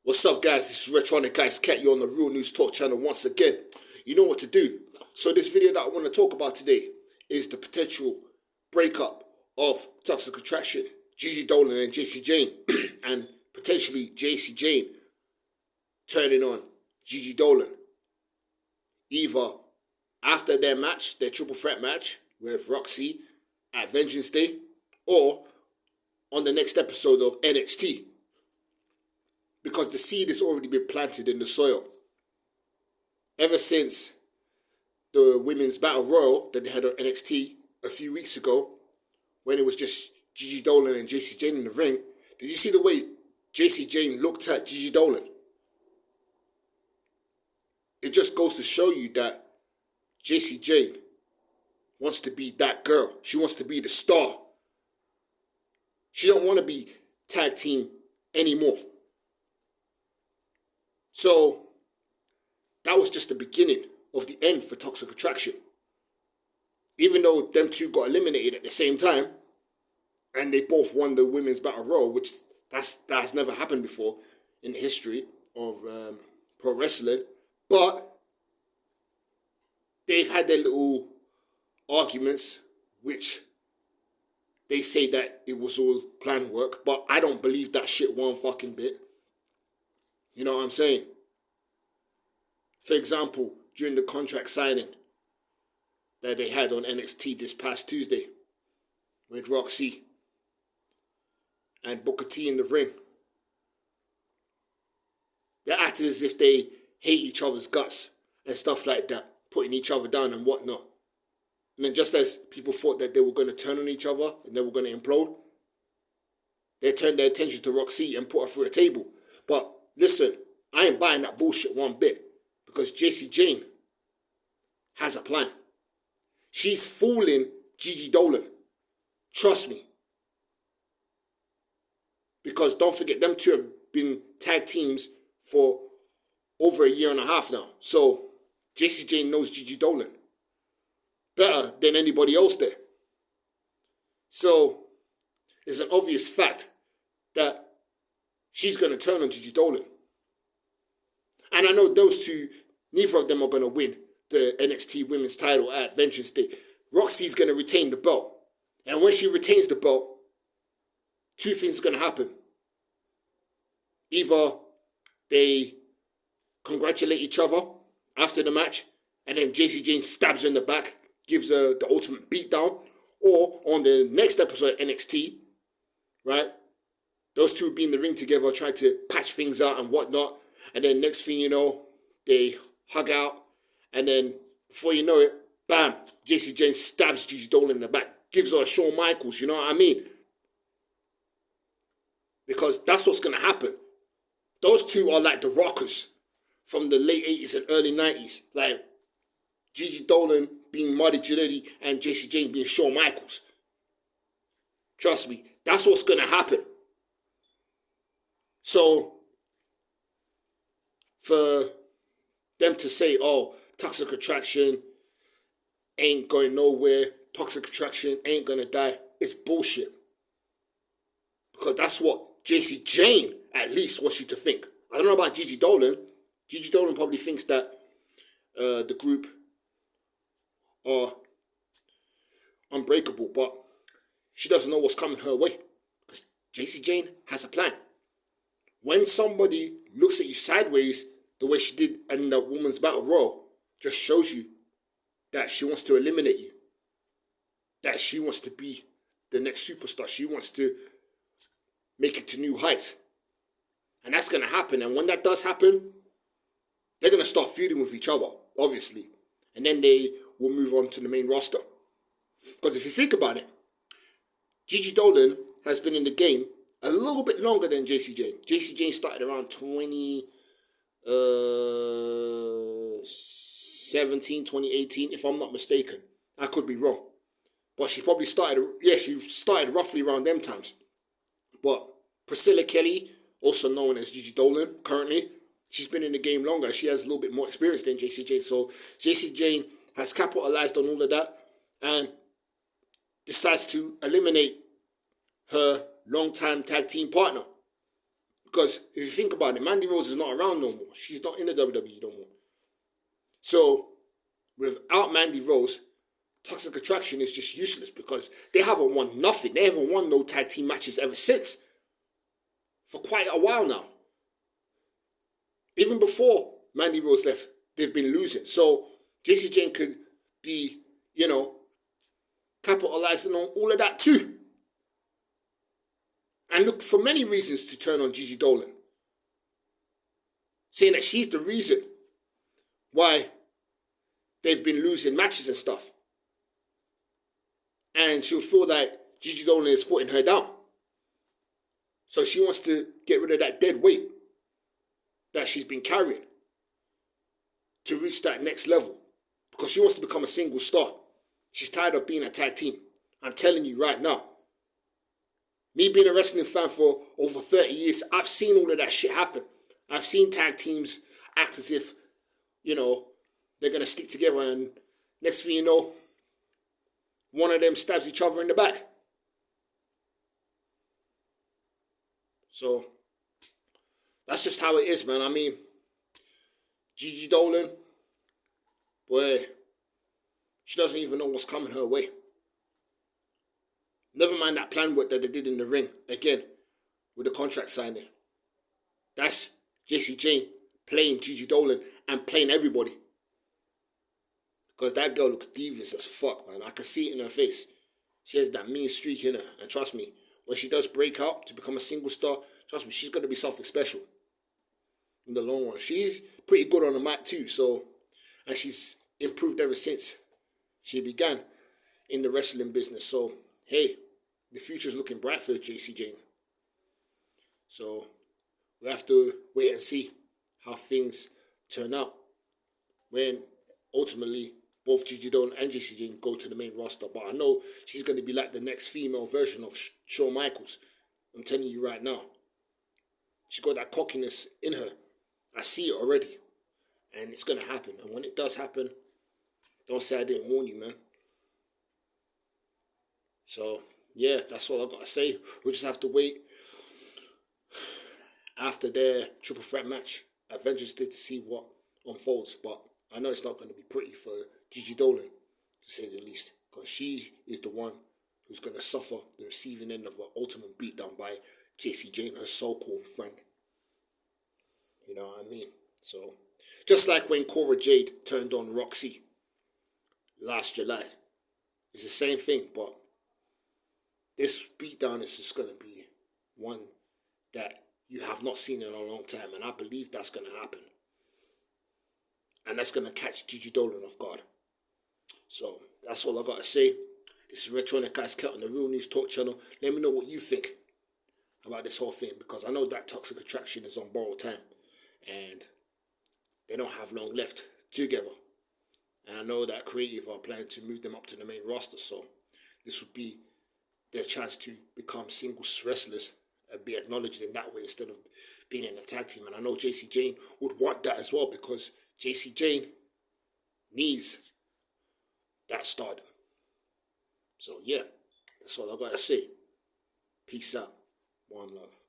What's up, guys? This is Retronic Guys Cat. You're on the Real News Talk channel once again. You know what to do. So this video that I want to talk about today is the potential breakup of Toxic Attraction, Gigi Dollin and Jacy Jayne, and potentially Jacy Jayne turning on Gigi Dollin. Either after their match, their triple threat match with Roxy at Vengeance Day, or on the next episode of NXT. Because the seed has already been planted in the soil. Ever since the Women's Battle Royal that they had on NXT a few weeks ago, when it was just Gigi Dollin and Jacy Jayne in the ring, did you see the way Jacy Jayne looked at Gigi Dollin? It just goes to show you that Jacy Jayne wants to be that girl. She wants to be the star. She don't want to be tag team anymore. So, that was just the beginning of the end for Toxic Attraction. Even though them two got eliminated at the same time, and they both won the Women's Battle Royal, which that's never happened before in the history of pro wrestling. But they've had their little arguments, which they say that it was all planned work, but I don't believe that shit one fucking bit. You know what I'm saying? For example, during the contract signing that they had on NXT this past Tuesday with Roxy and Booker T in the ring, they acted as if they hate each other's guts and stuff like that, putting each other down and whatnot. And then just as people thought that they were going to turn on each other and they were going to implode, they turned their attention to Roxy and put her through a table. But listen, I ain't buying that bullshit one bit, because Jacy Jayne has a plan. She's fooling Gigi Dollin. Trust me. Because don't forget, them two have been tag teams for over a year and a half now. So Jacy Jayne knows Gigi Dollin better than anybody else there. So it's an obvious fact that she's going to turn on Gigi Dollin. And I know those two, neither of them are going to win the NXT Women's title at Vengeance Day. Roxy's going to retain the belt. And when she retains the belt, two things are going to happen. Either they congratulate each other after the match, and then Jacy Jayne stabs her in the back, gives her the ultimate beatdown. Or on the next episode of NXT, right, those two will be in the ring together, trying to patch things out and whatnot. And then next thing you know, they hug out. And then before you know it, bam, Jacy Jayne stabs Gigi Dollin in the back. Gives her a Shawn Michaels, you know what I mean? Because that's what's going to happen. Those two are like the Rockers from the late 80s and early 90s. Like Gigi Dollin being Marty Jannetty and Jacy Jayne being Shawn Michaels. Trust me, that's what's going to happen. So for them to say, oh, Toxic Attraction ain't going nowhere, Toxic Attraction ain't going to die, it's bullshit. Because that's what Jacy Jayne at least wants you to think. I don't know about Gigi Dollin. Gigi Dollin probably thinks that the group are unbreakable, but she doesn't know what's coming her way. Because Jacy Jayne has a plan. When somebody looks at you sideways the way she did in the Women's Battle Royal, just shows you that she wants to eliminate you. That she wants to be the next superstar. She wants to make it to new heights. And that's going to happen. And when that does happen, they're going to start feuding with each other, obviously. And then they will move on to the main roster. Because if you think about it, Gigi Dollin has been in the game a little bit longer than Jacy Jayne. Jacy Jayne started around 2017, 2018, if I'm not mistaken. I could be wrong. But she probably started, she started roughly around them times. But Priscilla Kelly, also known as Gigi Dollin currently, she's been in the game longer. She has a little bit more experience than Jacy Jayne. So Jacy Jayne has capitalized on all of that and decides to eliminate her long-time tag team partner. Because if you think about it, Mandy Rose is not around no more. She's not in the WWE no more. So, without Mandy Rose, Toxic Attraction is just useless because they haven't won nothing. They haven't won no tag team matches ever since. For quite a while now. Even before Mandy Rose left, they've been losing. So, Jacy Jayne could be, capitalizing on all of that too. And look for many reasons to turn on Gigi Dollin. Saying that she's the reason why they've been losing matches and stuff. And she'll feel like Gigi Dollin is putting her down. So she wants to get rid of that dead weight that she's been carrying to reach that next level. Because she wants to become a single star. She's tired of being a tag team. I'm telling you right now. Me being a wrestling fan for over 30 years, I've seen all of that shit happen. I've seen tag teams act as if, they're going to stick together, and next thing you know, one of them stabs each other in the back. So, that's just how it is, man. I mean, Gigi Dollin, boy, she doesn't even know what's coming her way. Never mind that plan work that they did in the ring, again, with the contract signing. That's Jacy Jayne playing Gigi Dollin and playing everybody. Because that girl looks devious as fuck, man. I can see it in her face. She has that mean streak in her. And trust me, when she does break out to become a single star, trust me, she's going to be something special in the long run. She's pretty good on the mic too, so, and she's improved ever since she began in the wrestling business. So, hey, the future's looking bright for Jacy Jayne. So, we have to wait and see how things turn out when ultimately both Gigi Dollin and Jacy Jayne go to the main roster. But I know she's going to be like the next female version of Shawn Michaels. I'm telling you right now. She's got that cockiness in her. I see it already. And it's going to happen. And when it does happen, don't say I didn't warn you, man. So, yeah, that's all I've got to say. We'll just have to wait after their triple threat match at Vengeance Day to see what unfolds. But I know it's not going to be pretty for Gigi Dollin, to say the least. Because she is the one who's going to suffer the receiving end of an ultimate beatdown by Jacy Jayne, her so-called friend. You know what I mean? So, just like when Cora Jade turned on Roxy last July. It's the same thing, but this beatdown is just going to be one that you have not seen in a long time, and I believe that's going to happen. And that's going to catch Gigi Dollin off guard. So, that's all I got to say. This is Retronic Ice Cat on the Real News Talk channel. Let me know what you think about this whole thing, because I know that Toxic Attraction is on borrowed time, and they don't have long left together. And I know that creative are planning to move them up to the main roster, so this would be their chance to become singles wrestlers and be acknowledged in that way instead of being in a tag team. And I know Jacy Jayne would want that as well, because Jacy Jayne needs that stardom. So yeah, that's all I gotta say. Peace out. One love.